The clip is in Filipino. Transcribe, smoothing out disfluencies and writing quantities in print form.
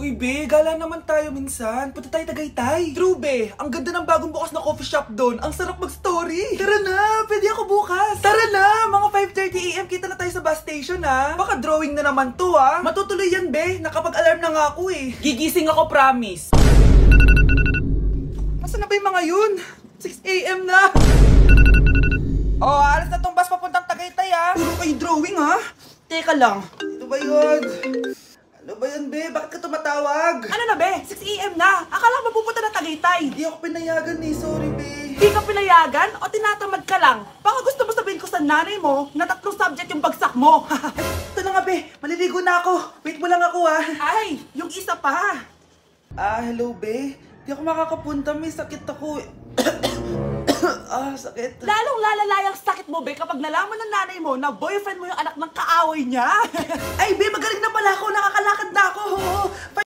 Uy, be, gala naman tayo minsan. Punta tayo Tagaytay. True, be. Ang ganda ng bagong bukas na coffee shop doon. Ang sarap mag-story. Tara na, pwede ako bukas. Tara na, mga 5:30 AM kita na tayo sa bus station, ha. Baka drawing na naman to, ha. Matutuloy yan, be. Nakapag-alarm na nga ako, eh. Gigising ako, promise. Nasaan na ba yung mga yun? 6 AM na. Oh, alas na tong bus papuntang Tagaytay, ha. Puro kayo drawing, ha. Teka lang. Ito ba yun? Ano ba yan, be? Bakit ka tumatawag? Ano na, be? 6 AM na. Akala mo pupunta na Tagaytay. Hindi ako pinayagan, eh. Sorry, be. Hindi ka pinayagan o tinatamad ka lang? Baka gusto mo sabihin ko sa nanay mo na 3 subject yung bagsak mo. Ito na nga, be. Maliligo na ako. Wait mo lang ako, ha. Ay, yung isa pa. Hello, be. Hindi ako makakapunta. May sakit ako. Sakit. Lalong lalala yung sakit mo, be, kapag nalaman ng nanay mo na boyfriend mo yung anak ng kaaway niya. Ay, be, magaling na pala ako. Nakakalakad na ako.